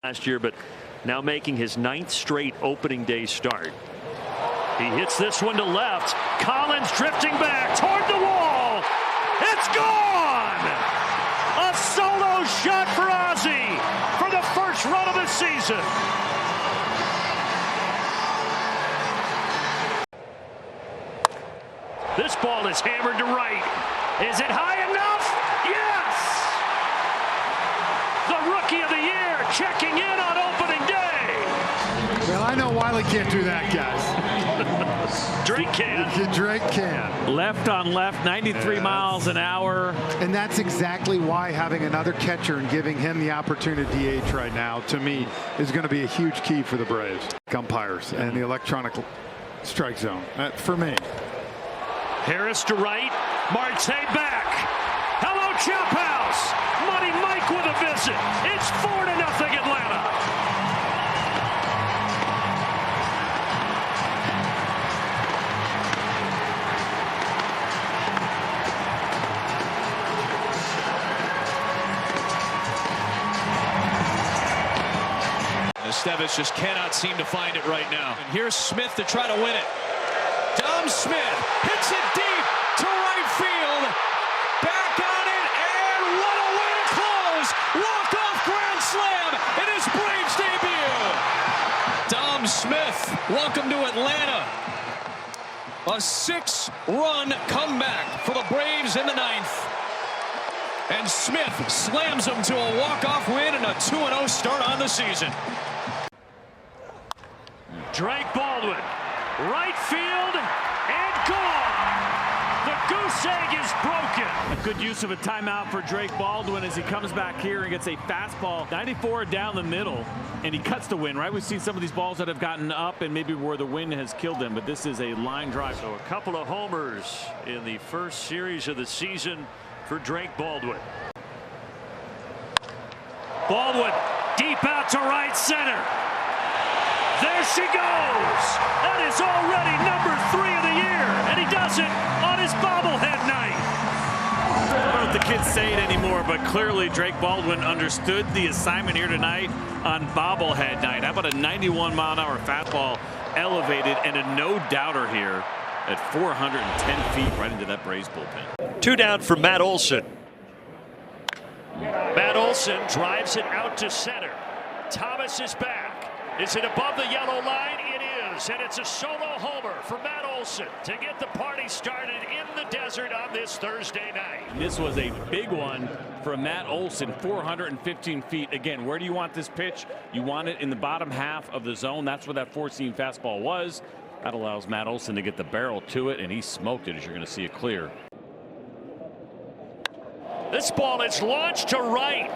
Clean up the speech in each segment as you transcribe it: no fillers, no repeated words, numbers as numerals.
last year, but now making his 9th straight opening day start. He hits this one to left. Collins drifting back toward the wall. It's gone! A solo shot for Ozzie for the first run of the season. This ball is hammered to right. Is it high enough? Yes! The Rookie of the Year checking in on opening day. Well, I know Wiley can't do that, guys. Drake can. Drake can. Left on left, 93 miles an hour. And that's exactly why having another catcher and giving him the opportunity to DH right now, to me, is going to be a huge key for the Braves. Umpires and the electronic strike zone, for me. Harris to right. Marte back. Hello, Chop House. Money Mike with a visit. It's 4-0 Atlanta. Estevez just cannot seem to find it right now. And here's Smith to try to win it. Dom Smith hits it deep to right field. Back on it, and what a way to close! Walk-off grand slam in his Braves debut. Dom Smith, welcome to Atlanta. A 6-run comeback for the Braves in the 9th. And Smith slams them to a walk-off win and a 2-0 start on the season. Drake Baldwin, right field, and gone. The goose egg is broken. A good use of a timeout for Drake Baldwin as he comes back here and gets a fastball 94 down the middle, and he cuts the wind, right? We've seen some of these balls that have gotten up and maybe where the wind has killed them, but this is a line drive. So a couple of homers in the first series of the season for Drake Baldwin. Baldwin deep out to right center. There she goes. That is already number 3 of the year, and he does it on his bobblehead night. I don't know if the kids say it anymore, but clearly Drake Baldwin understood the assignment here tonight on bobblehead night. How about a 91-mile-an-hour fastball elevated and a no-doubter here at 410 feet right into that Braves bullpen. 2 down for Matt Olson. Matt Olson drives it out to center. Thomas is back. Is it above the yellow line? It is, and it's a solo homer for Matt Olson to get the party started in the desert on this Thursday night. This was a big one for Matt Olson, 415 feet. Again, where do you want this pitch? You want it in the bottom half of the zone. That's where that 4-seam fastball was. That allows Matt Olson to get the barrel to it, and he smoked it, as you're going to see it clear. This ball is launched to right.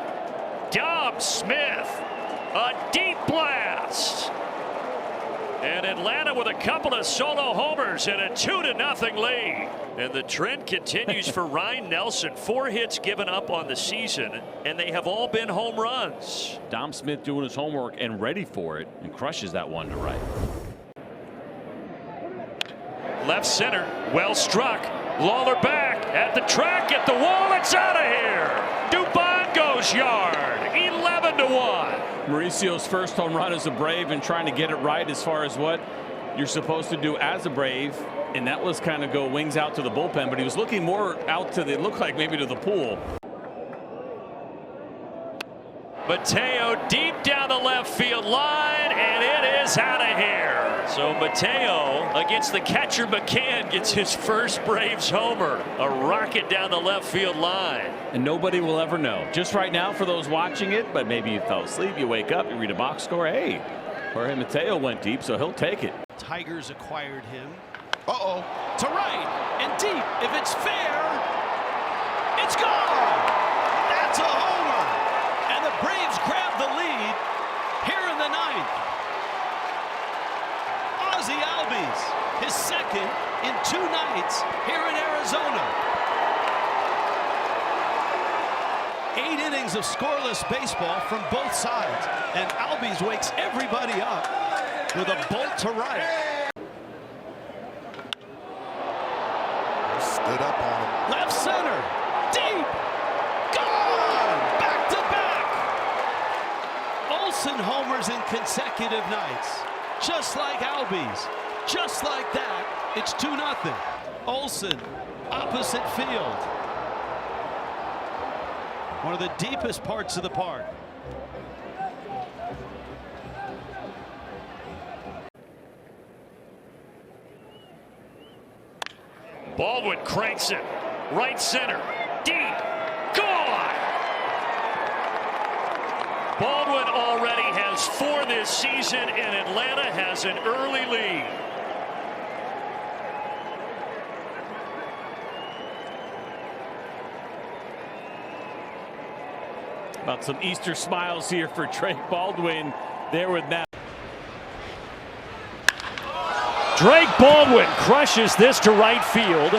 Dom Smith, a deep blast. And Atlanta with a couple of solo homers and a 2-0 lead. And the trend continues for Ryan Nelson. 4 hits given up on the season, and they have all been home runs. Dom Smith doing his homework and ready for it, and crushes that one to right. Left center, well struck. Lawler back at the track, at the wall. It's out of here. Dubon goes yard. 11-1. Mauricio's first home run as a Brave, and trying to get it right as far as what you're supposed to do as a Brave, and that was kind of go wings out to the bullpen, but he was looking more out to the, it looked like maybe to the pool. Mateo deep down the left field line, and it is out of here. So Mateo against the catcher McCann gets his first Braves homer. A rocket down the left field line. And nobody will ever know. Just right now for those watching it, but maybe you fell asleep, you wake up, you read a box score, hey, Jorge Mateo went deep, so he'll take it. Tigers acquired him. Uh-oh, to right and deep. If it's fair, it's gone. That's a homer. And the Braves grab the lead here in the 9th. Ozzie Albies, his second in 2 nights here in Arizona. 8 innings of scoreless baseball from both sides, and Albies wakes everybody up with a bolt to right. Stood up on him. Left center, deep, gone, back to back. Olsen homers in consecutive nights. Just like Albies. Just like that, it's 2-0. Olsen, opposite field. One of the deepest parts of the park. Baldwin cranks it. Right center. Deep. Gone! Baldwin already has 4 this season, and Atlanta has an early lead. About some Easter smiles here for Drake Baldwin there with that. Drake Baldwin crushes this to right field.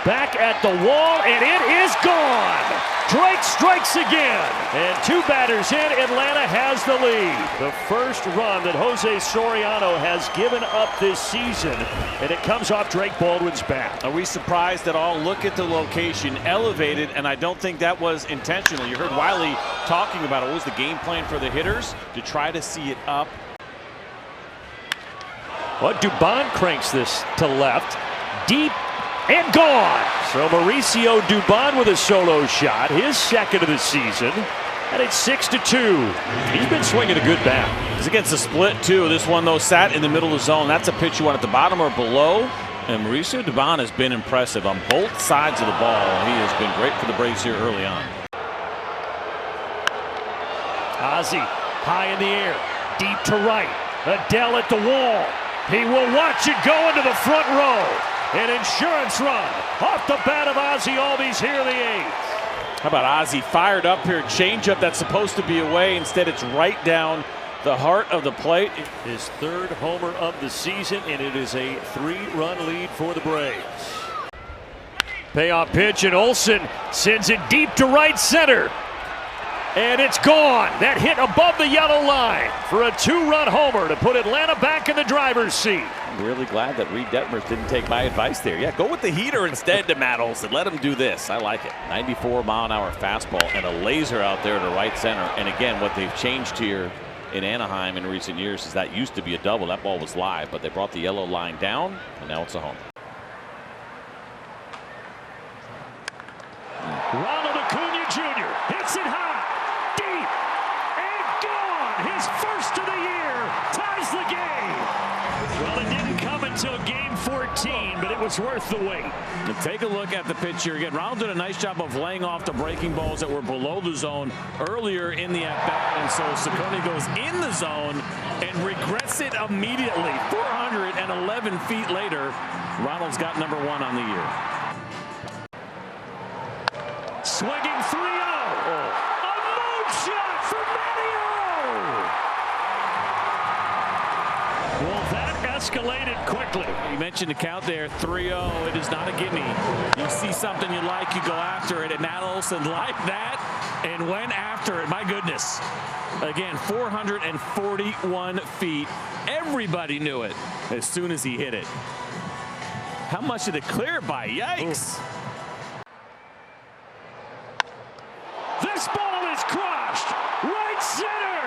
Back at the wall, and it is gone. Drake strikes again. And 2 batters in, Atlanta has the lead. The first run that Jose Soriano has given up this season, and it comes off Drake Baldwin's bat. Are we surprised at all? Look at the location, elevated, and I don't think that was intentional. You heard Wiley talking about it. What was the game plan for the hitters? To try to see it up. Well, Dubon cranks this to left. Deep and gone. So Mauricio Dubon with a solo shot, his second of the season. And it's 6-2. He's been swinging a good bat. He's against the split, too. This one, though, sat in the middle of the zone. That's a pitch you want at the bottom or below. And Mauricio Dubon has been impressive on both sides of the ball. He has been great for the Braves here early on. Ozzie high in the air, deep to right. Adele at the wall. He will watch it go into the front row. An insurance run off the bat of Ozzie Albies here in the 8th. How about Ozzie fired up here? Changeup that's supposed to be away. Instead, it's right down the heart of the plate. His 3rd homer of the season, and it is a 3-run lead for the Braves. Payoff pitch, and Olsen sends it deep to right center. And it's gone. That hit above the yellow line for a 2-run homer to put Atlanta back in the driver's seat. I'm really glad that Reed Detmers didn't take my advice there. Yeah, go with the heater instead to Matt Olsen. Let him do this. I like it. 94-mile-an-hour fastball and a laser out there to right center. And again, what they've changed here in Anaheim in recent years is that used to be a double. That ball was live, but they brought the yellow line down, and now it's a home. Ronald Acuna Jr. hits it high, deep, and gone. His first of the year ties the game. Well, it didn't come until game 14, but it was worth the wait. And take a look at the pitch here again. Ronald did a nice job of laying off the breaking balls that were below the zone earlier in the at-bat, and so Ciccone goes in the zone and regrets it immediately. 411 feet later, Ronald's got number 1 on the year. Swinging 3-0. A moonshot for Mario. Well, that escalated quickly. You mentioned the count there, 3-0. It is not a gimme. You see something you like, you go after it. And Matt Olsen liked that and went after it. My goodness. Again, 441 feet. Everybody knew it as soon as he hit it. How much did it clear by? Yikes. Ooh. This ball is crushed. Right center.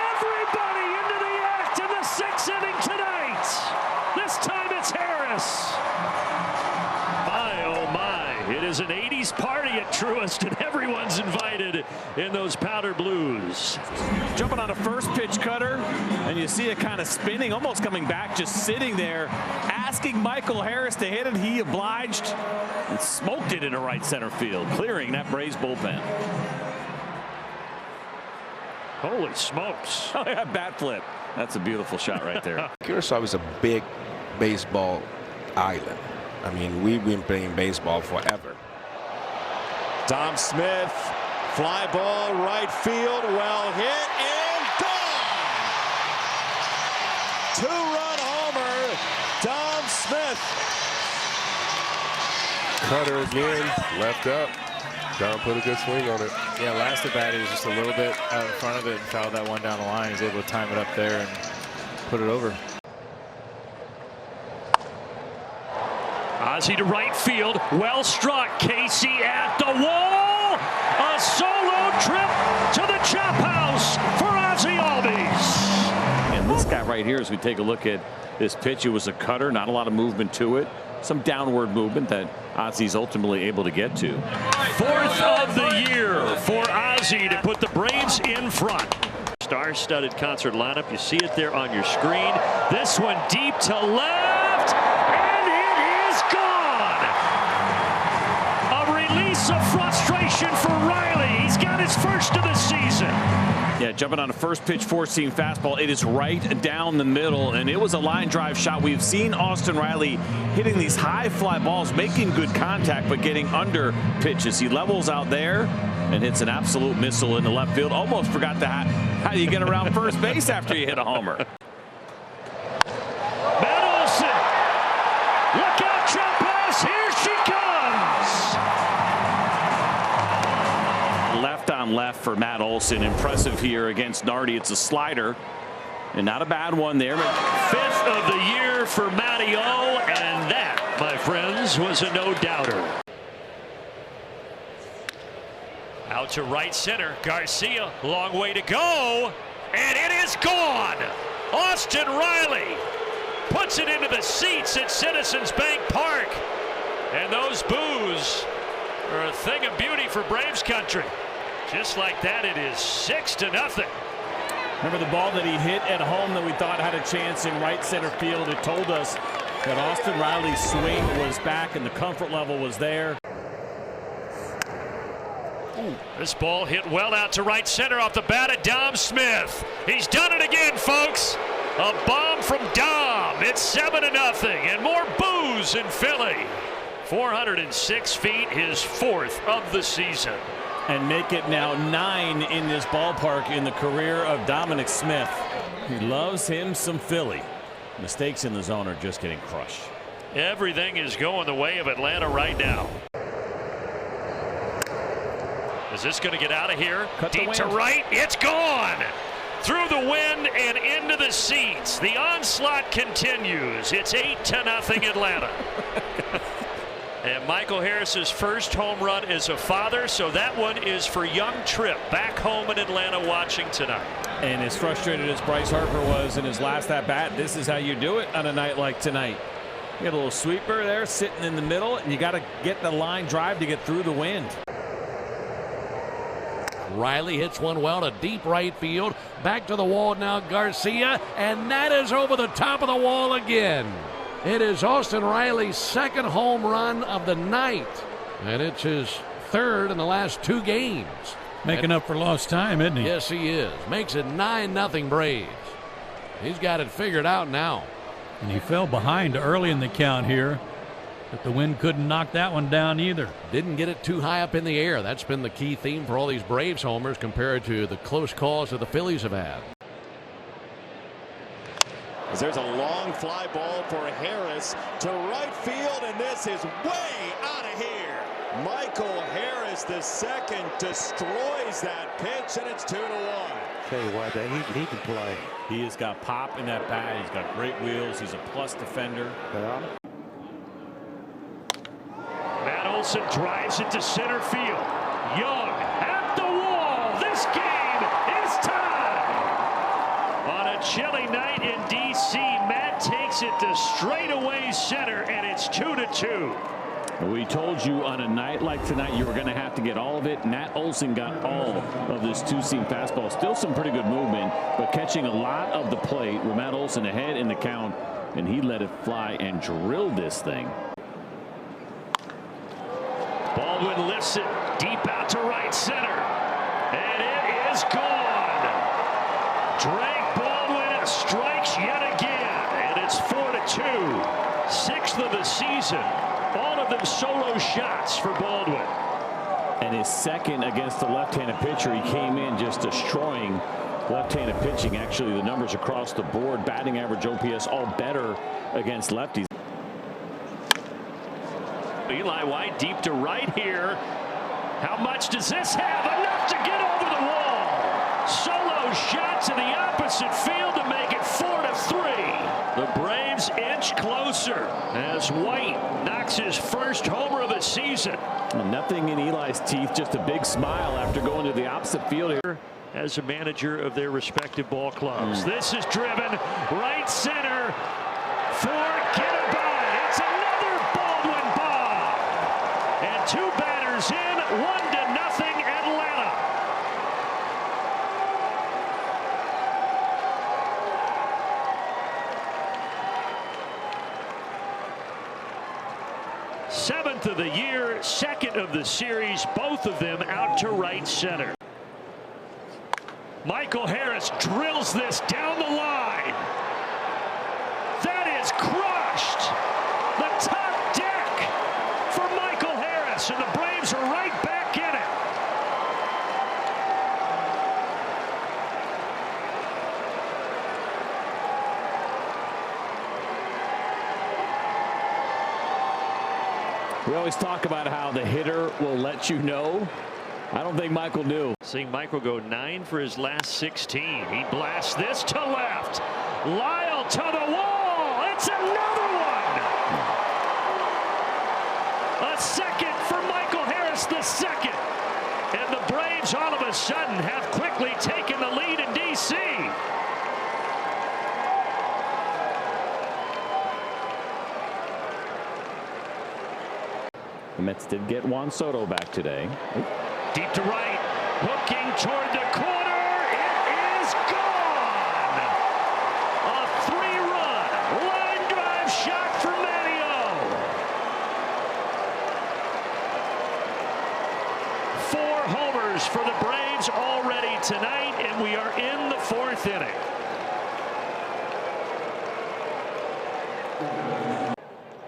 Everybody into the act in the 6th inning tonight. This time it's Harris. My, oh my. It is an 80s party at Truist, and everyone's invited in those powder blues. Jumping on a first pitch cutter, and you see it kind of spinning, almost coming back, just sitting there, asking Michael Harris to hit it. He obliged and smoked it into right center field, clearing that Braves bullpen. Holy smokes. Oh, yeah, bat flip. That's a beautiful shot right there. Curacao is a big baseball island. I mean, we've been playing baseball forever. Dom Smith, fly ball, right field, well hit, and gone! 2-run homer, Dom Smith. Cutter again, left up. Dom put a good swing on it. Yeah, last at bat he was just a little bit out in front of it and fouled that one down the line. He was able to time it up there and put it over. Ozzie to right field, well struck. Casey at the wall. A solo trip to the chop house for right here as we take a look at this pitch. It was a cutter, not a lot of movement to it. Some downward movement that Ozzy's ultimately able to get to. Fourth of the year for Ozzy to put the Braves in front. Star-studded concert lineup. You see it there on your screen. This one deep to left, and it is gone. A release of frustration for Riley. He's got his first of the season. Yeah, jumping on a first pitch four-seam fastball. It is right down the middle, and it was a line drive shot. We've seen Austin Riley hitting these high fly balls, making good contact, but getting under pitches. He levels out there and hits an absolute missile in the left field. Almost forgot how you get around first base after you hit a homer. Matt Olson. Look out, jump pass. Here she comes. Left on left for Matt Olson. Impressive here against Nardi. It's a slider, and not a bad one there. Fifth of the year for Matty O, and that, my friends, was a no-doubter. Out to right center. Garcia, long way to go, and it is gone. Austin Riley puts it into the seats at Citizens Bank Park, and those boos are a thing of beauty for Braves country. Just like that, it is 6-0. Remember the ball that he hit at home that we thought had a chance in right center field? It told us that Austin Riley's swing was back and the comfort level was there. This ball hit well out to right center off the bat of Dom Smith. He's done it again, folks. A bomb from Dom. It's 7-0, and more boos in Philly. 406 feet, his fourth of the season. And make it now 9 in this ballpark in the career of Dominic Smith. He loves him some Philly. Mistakes in the zone are just getting crushed. Everything is going the way of Atlanta right now. Is this going to get out of here? Deep to right. It's gone. Through the wind and into the seats. The onslaught continues. It's 8-0 Atlanta. And Michael Harris's first home run as a father, so that one is for young Tripp back home in Atlanta watching tonight. And as frustrated as Bryce Harper was in his last at-bat, this is how you do it on a night like tonight. You got a little sweeper there sitting in the middle, and you got to get the line drive to get through the wind. Riley hits one well to deep right field. Back to the wall now, Garcia, and that is over the top of the wall again. It is Austin Riley's second home run of the night, and it's his third in the last 2 games. Making up for lost time, isn't he? Yes, he is. Makes it 9-0 Braves. He's got it figured out now. And he fell behind early in the count here, but the wind couldn't knock that one down either. Didn't get it too high up in the air. That's been the key theme for all these Braves homers compared to the close calls that the Phillies have had. As there's a long fly ball for Harris to right field, and this is way out of here. Michael Harris, the second, destroys that pitch, and it's 2-1. Tell you what, he can play. He has got pop in that bat. He's got great wheels. He's a plus defender. Yeah. Matt Olson drives it to center field. Young at the wall. This game is tied. On a chilly night in D.C., Matt takes it to straightaway center, and it's 2-2. We told you on a night like tonight you were going to have to get all of it. Matt Olson got all of this 2-seam fastball. Still some pretty good movement, but catching a lot of the plate with Matt Olson ahead in the count, and he let it fly and drilled this thing. Baldwin lifts it deep out to right center, and it is gone. Drake Baldwin strikes yet again, and it's 4-2. Sixth of the season. All of them solo shots for Baldwin. And his second against the left-handed pitcher. He came in just destroying left-handed pitching. Actually, the numbers across the board, batting average, OPS, all better against lefties. Eli White deep to right here. How much does this have? Enough to get over the wall. Solo shot to the opposite field to make it 4-3. The Braves inch closer as White knocks his first homer of the season. Nothing in Eli's teeth, just a big smile after going to the opposite field here. as a manager of their respective ball clubs. This is driven right center. Forget about it. It's another Baldwin bomb. And 2 batters in, 1-0 Atlanta. Seventh of the year, second of the series, both of them out to right center. Michael Harris drills this down the line. That is crushed. The top deck for Michael Harris, and the Braves are right back in it. We always talk about how the hitter will let you know. I don't think Michael knew. Seeing Michael go 9 for his last 16. He blasts this to left. Lyle to the wall. It's another one. A second for Michael Harris, the second. And the Braves all of a sudden have quickly taken the lead in D.C. The Mets did get Juan Soto back today. Deep to right, hooking toward the corner. It is gone. A 3-run line drive shot for Matteo. 4 homers for the Braves already tonight, and we are in the 4th inning.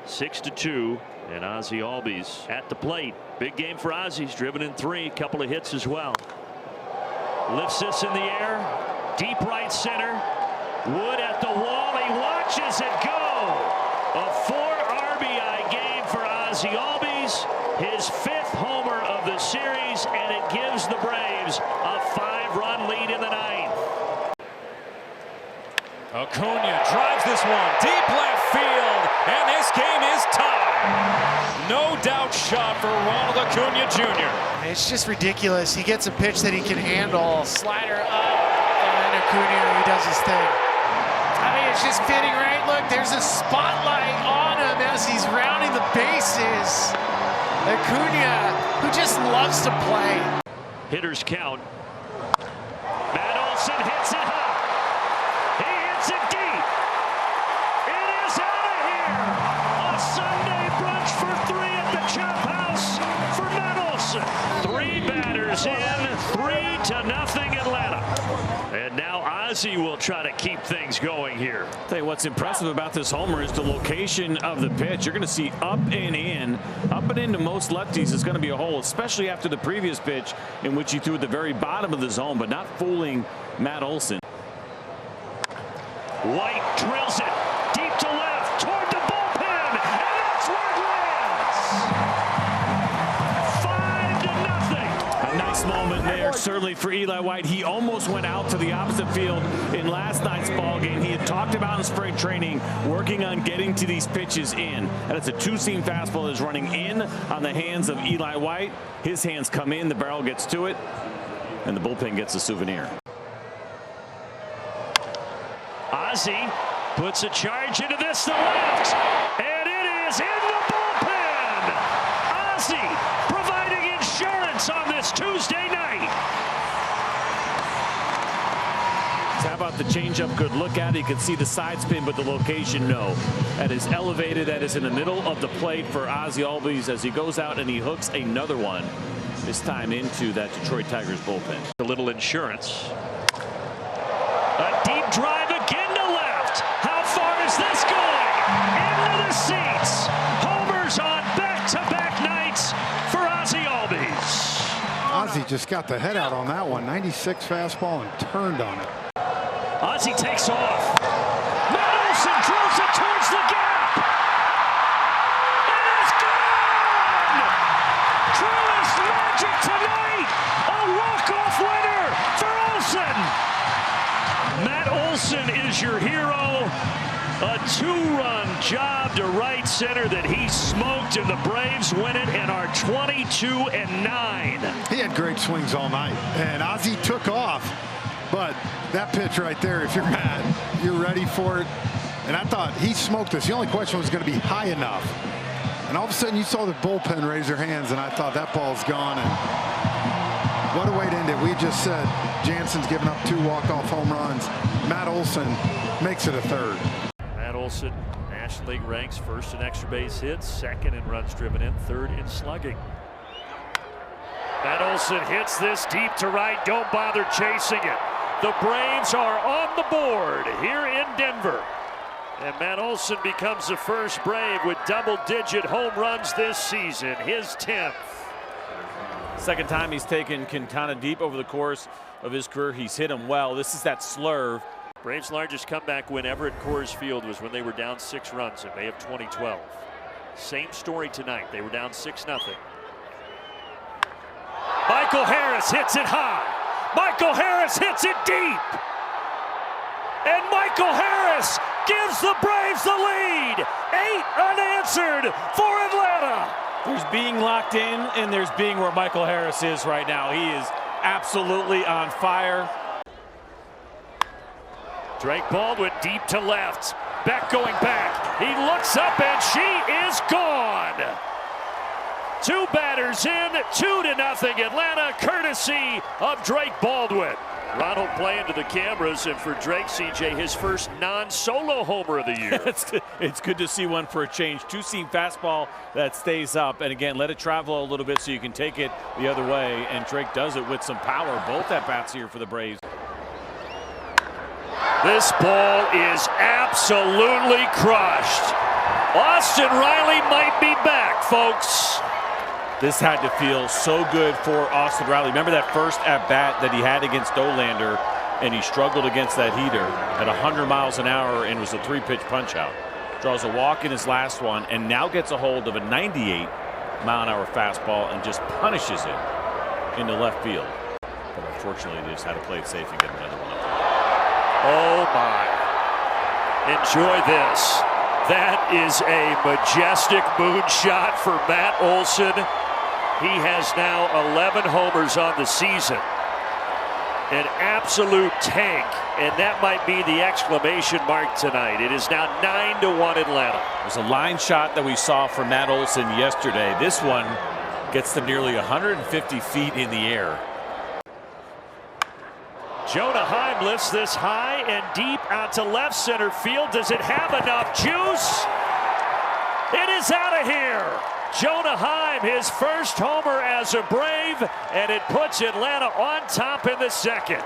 Six to 2. And Ozzie Albies at the plate. Big game for Ozzie. He's driven in 3, couple of hits as well. Lifts this in the air. Deep right center. Wood at the wall. He watches it go. A 4 RBI game for Ozzie Albies. His 5th homer of the series, and it gives the Braves a 5-run lead in the 9th. Acuna drives this one deep left field, and this game is tied. No doubt shot for Ronald Acuna Jr. It's just ridiculous. He gets a pitch that he can handle. Slider up, and Acuna, he does his thing. I mean, it's just fitting, right? Look, there's a spotlight on him as he's rounding the bases. Acuna, who just loves to play. Hitters count. Matt Olson hits it high. He hits it deep. It is out of here. A Sunday brunch for 3 at the Chop House for Matt Olson. 3 batters in, 3-0 Atlanta. And now Ozzie will try to keep things going here. I'll tell you what's impressive about this homer is the location of the pitch. You're going to see up and in. Up and into most lefties is going to be a hole, especially after the previous pitch in which he threw at the very bottom of the zone, but not fooling Matt Olson. White drills it deep to left toward the bullpen, and that's where it lands. 5-0. A nice moment there, certainly for Eli White. He almost went out to the opposite field in last night's ball game. He had talked about in spring training working on getting to these pitches in. And it's a 2-seam fastball that's running in on the hands of Eli White. His hands come in, the barrel gets to it, and the bullpen gets a souvenir. Ozzie puts a charge into this to left, and it is in the bullpen. Ozzie providing insurance on this Tuesday night. So how about the changeup? Good look at it. You can see the side spin, but the location, no. That is elevated. That is in the middle of the plate for Ozzie Albies as he goes out and he hooks another one, this time into that Detroit Tigers bullpen. A little insurance. A deep drive again to left. How far is this going? Into the seats. Homers on back-to-back nights for Ozzie Albies. Ozzie just got the head out on that one. 96 fastball and turned on it. Ozzie takes off. Matt Olson drills it towards the gap. It is gone! Truest magic tonight. A walk-off winner for Olson. Matt Olson is your hero. A two-run job to right center that he smoked, and the Braves win it and are 22-9. He had great swings all night, and Ozzie took off. But that pitch right there, if you're Matt, you're ready for it. And I thought he smoked this. The only question was going to be high enough. And all of a sudden, you saw the bullpen raise their hands, and I thought that ball's gone. And what a way to end it. We just said Jansen's given up 2 walk-off home runs. Matt Olson makes it a 3rd. Matt Olson, National League ranks 1st in extra base hits, 2nd in runs driven in, 3rd in slugging. Matt Olson hits this deep to right. Don't bother chasing it. The Braves are on the board here in Denver. And Matt Olson becomes the first Brave with double-digit home runs this season, his 10th. Second time he's taken Quintana deep over the course of his career. He's hit him well. This is that slurve. Braves' largest comeback win ever at Coors Field was when they were down 6 runs in May of 2012. Same story tonight. They were down 6-0. Michael Harris hits it high. Michael Harris hits it deep. And Michael Harris gives the Braves the lead. 8 unanswered for Atlanta. There's being locked in, and there's being where Michael Harris is right now. He is absolutely on fire. Drake Baldwin deep to left. Beck going back. He looks up and she is gone. 2 batters in, 2-0 Atlanta, courtesy of Drake Baldwin. Ronald playing to the cameras, and for Drake, CJ, his first non-solo homer of the year. It's good to see one for a change. 2-seam fastball that stays up, and again, let it travel a little bit so you can take it the other way, and Drake does it with some power. Both at-bats here for the Braves. This ball is absolutely crushed. Austin Riley might be back, folks. This had to feel so good for Austin Riley. Remember that first at-bat that he had against Dolander, and he struggled against that heater at 100 miles an hour and was a 3-pitch punch-out. Draws a walk in his last one and now gets a hold of a 98-mile-an-hour fastball and just punishes it into left field. But unfortunately, they just had to play it safe and get another one up there. Oh, my. Enjoy this. That is a majestic moonshot for Matt Olson. He has now 11 homers on the season. An absolute tank, and that might be the exclamation mark tonight. It is now 9-1 Atlanta. It was a line shot that we saw from Matt Olson yesterday. This one gets to nearly 150 feet in the air. Jonah Heim lifts this high and deep out to left center field. Does it have enough juice? It is out of here. Jonah Heim, his first homer as a Brave, and it puts Atlanta on top in the second.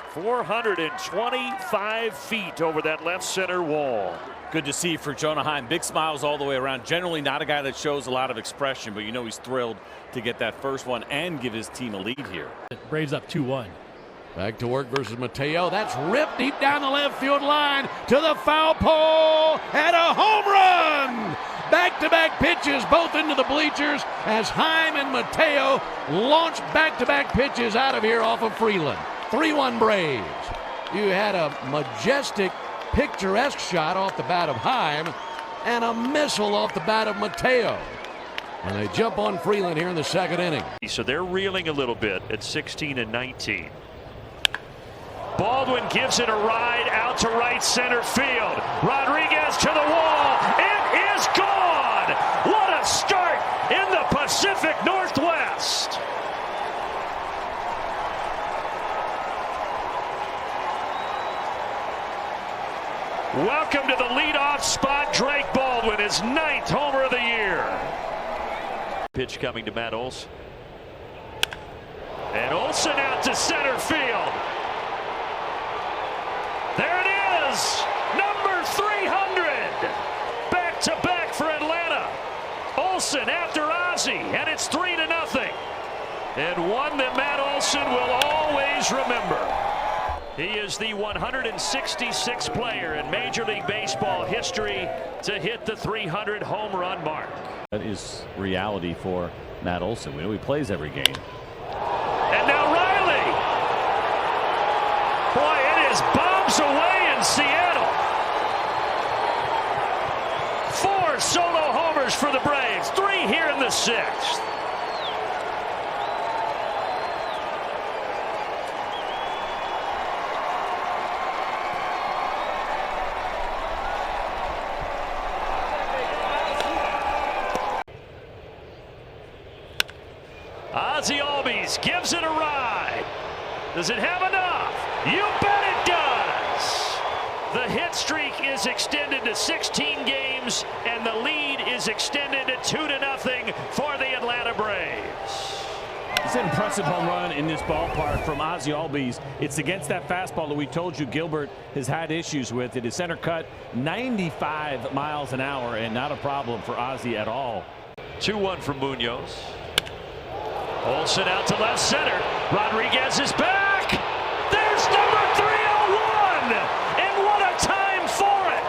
425 feet over that left center wall. Good to see for Jonah Heim. Big smiles all the way around. Generally not a guy that shows a lot of expression, but you know he's thrilled to get that first one and give his team a lead here. Braves up 2-1. Back to work versus Mateo. That's ripped deep down the left field line to the foul pole and a home run. Back-to-back pitches, both into the bleachers as Heim and Mateo launch back-to-back pitches out of here off of Freeland. 3-1 Braves. You had a majestic, picturesque shot off the bat of Heim and a missile off the bat of Mateo. And they jump on Freeland here in the second inning. So they're reeling a little bit at 16-19. Baldwin gives it a ride out to right center field. Rodriguez to the wall. It is gone. What a start in the Pacific Northwest. Welcome to the leadoff spot. Drake Baldwin, his 9th homer of the year. Pitch coming to Matt Olson. And Olson out to center field. There it is, number 300. Back-to-back for Atlanta. Olson after Ozzie, and it's 3-0. And one that Matt Olson will always remember. He is the 166th player in Major League Baseball history to hit the 300 home run mark. That is reality for Matt Olson. We know he plays every game. And now Riley. Boy, it is bombs away in Seattle. the sixth. Ozzie Albies gives it a ride. Does it have enough? You bet it does. The hit streak is extended to 16 games, and the lead is extended to 2-0 for the Atlanta Braves. It's an impressive home run in this ballpark from Ozzie Albies. It's against that fastball that we told you Gilbert has had issues with. It is center cut 95 miles an hour, and not a problem for Ozzie at all. 2-1 from Munoz. Olsen out to left center. Rodriguez is back. There's number 301. And what a time for it.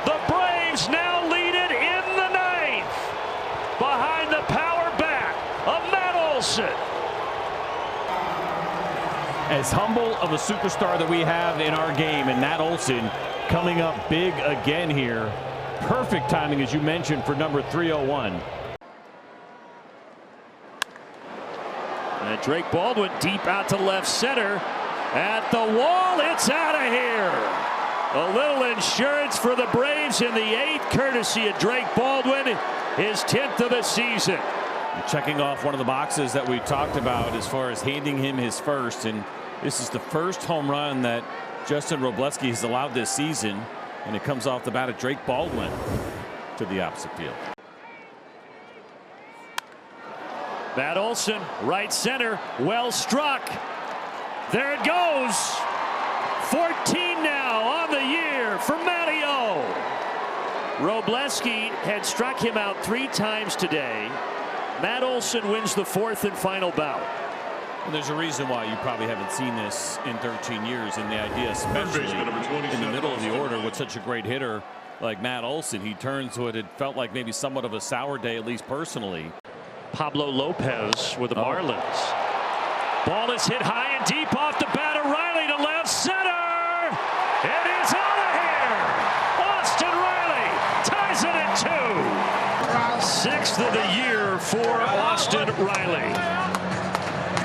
The Braves now lead it in the ninth. Behind the power bat of Matt Olsen. As humble of a superstar that we have in our game, and Matt Olsen coming up big again here. Perfect timing, as you mentioned, for number 301. And Drake Baldwin deep out to left center. At the wall, it's out of here. A little insurance for the Braves in the eighth, courtesy of Drake Baldwin, his 10th of the season. Checking off one of the boxes that we talked about as far as handing him his first, and this is the first home run that Justin Robleski has allowed this season, and it comes off the bat of Drake Baldwin to the opposite field. Matt Olsen, right center, well struck. There it goes. 14 now on the year for Matty O. Robleski had struck him out 3 times today. Matt Olsen wins the 4th and final bout. Well, there's a reason why you probably haven't seen this in 13 years, and the idea, especially in the middle of the order with such a great hitter like Matt Olsen, he turns what had felt like maybe somewhat of a sour day, at least personally. Pablo Lopez with the Marlins. Ball is hit high and deep off the bat of Riley to left center. It is out of here. Austin Riley ties it at 2. 6th of the year for Austin Riley.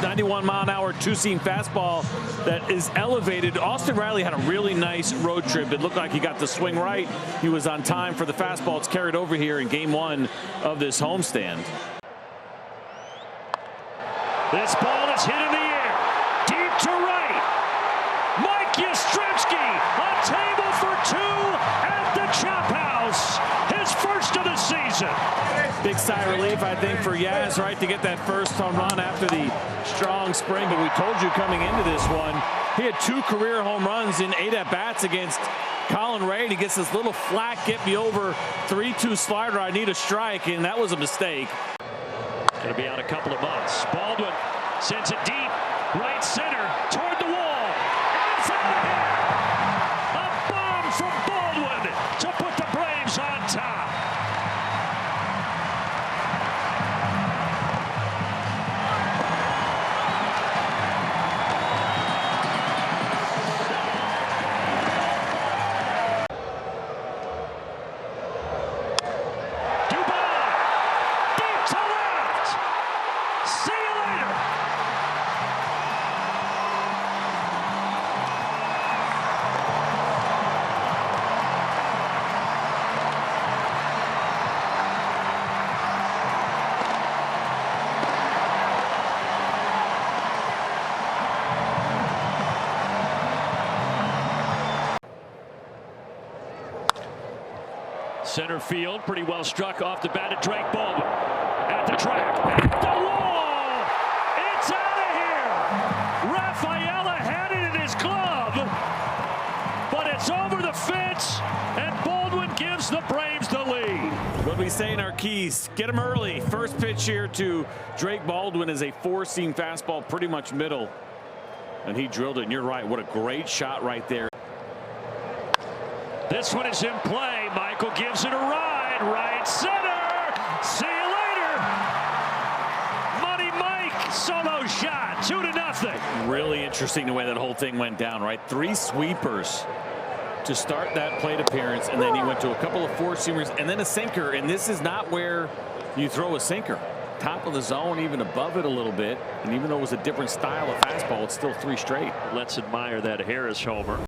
91-mile-an-hour two-seam fastball that is elevated. Austin Riley had a really nice road trip. It looked like he got the swing right. He was on time for the fastball. It's carried over here in game 1 of this homestand. This ball is hit in the air, deep to right. Mike Yastrzemski, a table for 2 at the Chop House, his first of the season. Big sigh of relief, I think, for Yaz, right, to get that first home run after the strong spring. But we told you coming into this one, he had 2 career home runs in 8 at-bats against Colin Ray. He gets this little flat, get me over 3-2 slider. I need a strike, and that was a mistake. Going to be out a couple of months. Baldwin sends it deep, right center, toward the wall. And it's out of here. A bomb from Baldwin to put the Braves on top. Center field, pretty well struck off the bat of Drake Baldwin. At the track, at the wall! It's out of here! Rafaela had it in his glove, but it's over the fence, and Baldwin gives the Braves the lead. What we say in our keys, get him early. First pitch here to Drake Baldwin is a 4-seam fastball, pretty much middle. And he drilled it, and you're right, what a great shot right there. This one is in play. Michael gives it a ride. Right center. See you later. Money Mike. Solo shot. 2-0. Really interesting the way that whole thing went down, right? 3 sweepers to start that plate appearance, and then he went to a couple of 4-seamers and then a sinker. And this is not where You throw a sinker, top of the zone, even above it a little bit, and even though it was a different style of fastball, it's still 3 straight. Let's admire that Harris homer.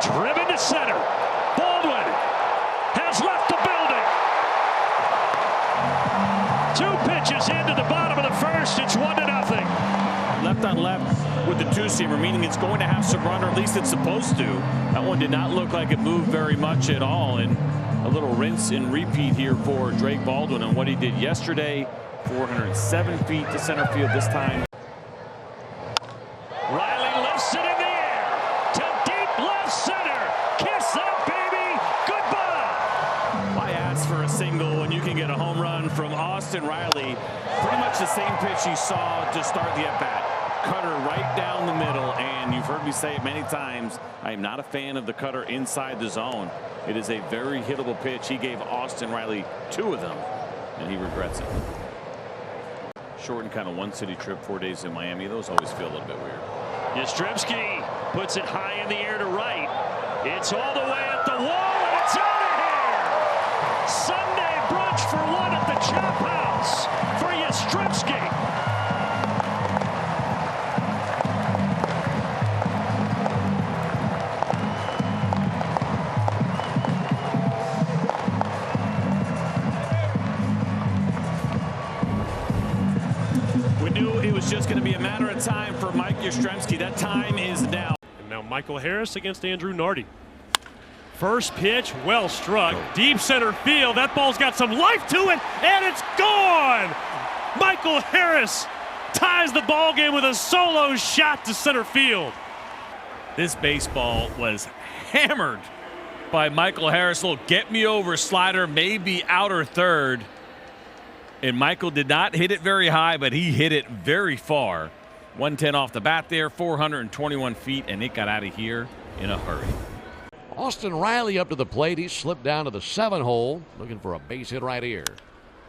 Driven to center. Baldwin has left the building. 2 pitches into the bottom of the first. It's 1-0. Left on left with the 2-seamer, meaning it's going to have some run, or at least it's supposed to. That one did not look like it moved very much at all, and a little rinse and repeat here for Drake Baldwin on what he did yesterday. 407 feet to center field this time. Riley lifts it in the air to deep left center. Kiss that baby goodbye. Why ask for a single when you can get a home run from Austin Riley? Pretty much the same pitch you saw to start the at-bat. Cutter right down the middle, and you've heard me say it many times, I am not a fan of the cutter inside the zone. It is a very hittable pitch. He gave Austin Riley 2 of them, and he regrets it. Shortened kind of one-city trip, 4 days in Miami. Those always feel a little bit weird. Yastrzemski puts it high in the air to right. It's all the way at the wall, and it's out of here. Sunday brunch for 1 at the Chop House for Yastrzemski. It was just going to be a matter of time for Mike Yastrzemski. That time is now. And now Michael Harris against Andrew Nardi. First pitch, well struck, deep center field. That ball's got some life to it, and it's gone. Michael Harris ties the ball game with a solo shot to center field. This baseball was hammered by Michael Harris. A little get me over slider, maybe outer third. And Michael did not hit it very high, but he hit it very far. 110 off the bat there, 421 feet, and it got out of here in a hurry. Austin Riley up to the plate. He slipped down to the 7-hole, looking for a base hit right here.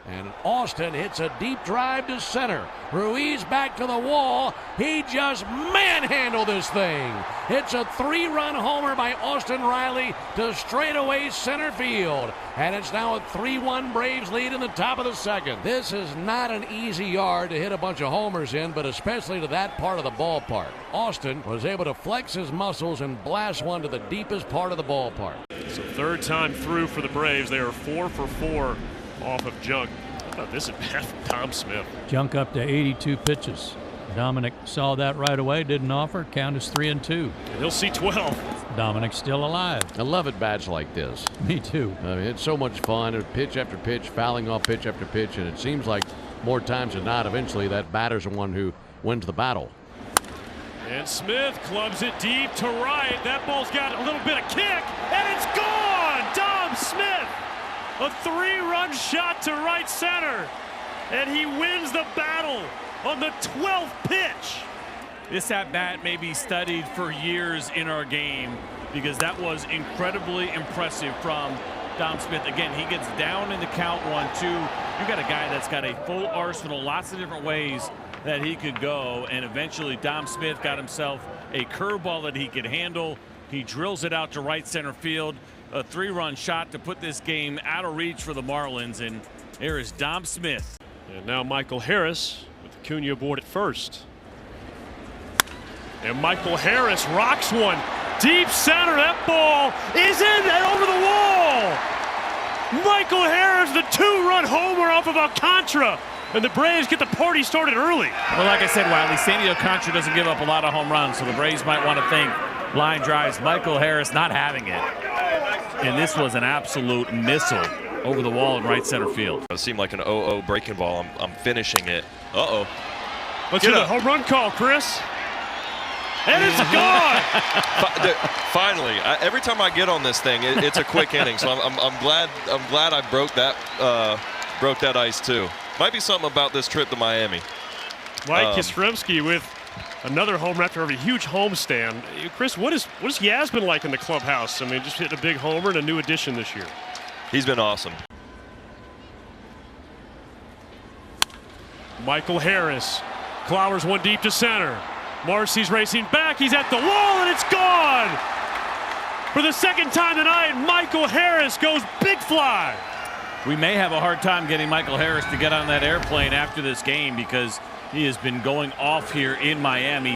And Austin hits a deep drive to center. Ruiz back to the wall. He just manhandled this thing. It's a 3-run homer by Austin Riley to straightaway center field. And it's now a 3-1 Braves lead in the top of the second. This is not an easy yard to hit a bunch of homers in, but especially to that part of the ballpark. Austin was able to flex his muscles and blast one to the deepest part of the ballpark. So 3rd time through for the Braves. They are 4 for 4 off of junk. I thought this had been Dom Smith. Junk up to 82 pitches. Dominic saw that right away, didn't offer. Count is 3-2. And he'll see 12. Dominic's still alive. I love at bats like this. Me too. I mean, it's so much fun. Pitch after pitch, fouling off pitch after pitch, and it seems like more times than not, eventually that batter's the one who wins the battle. And Smith clubs it deep to right. That ball's got a little bit of kick, and it's gone! Dom Smith! A 3-run shot to right center, and he wins the battle on the 12th pitch. This at-bat may be studied for years in our game because that was incredibly impressive from Dom Smith. Again, he gets down in the count 1-2. You got a guy that's got a full arsenal, lots of different ways that he could go, and eventually Dom Smith got himself a curveball that he could handle. He drills it out to right center field. A 3-run shot to put this game out of reach for the Marlins, and there is Dom Smith. And now Michael Harris with Acuna aboard at first. And Michael Harris rocks one deep center. That ball is in and over the wall. Michael Harris, the 2-run homer off of Alcantara. And the Braves get the party started early. Well, like I said, Wiley, Sandy Alcantara doesn't give up a lot of home runs, so the Braves might want to think line drives. Michael Harris not having it. And this was an absolute missile over the wall in right center field. It seemed like an 0-0 breaking ball. I'm finishing it. Uh-oh. Let's hear the home run call, Chris. And it's gone. Finally, every time I get on this thing, it's a quick inning. So I'm glad I broke that ice too. Might be something about this trip to Miami. Mike Yastrzemski with another home after a huge homestand. Chris, what is Yaz been like in the clubhouse? I mean, just hitting a big homer and a new addition this year. He's been awesome. Michael Harris clowers one deep to center. Marcy's racing back. He's at the wall, and it's gone. For the second time tonight, Michael Harris goes big fly. We may have a hard time getting Michael Harris to get on that airplane after this game because he has been going off here in Miami.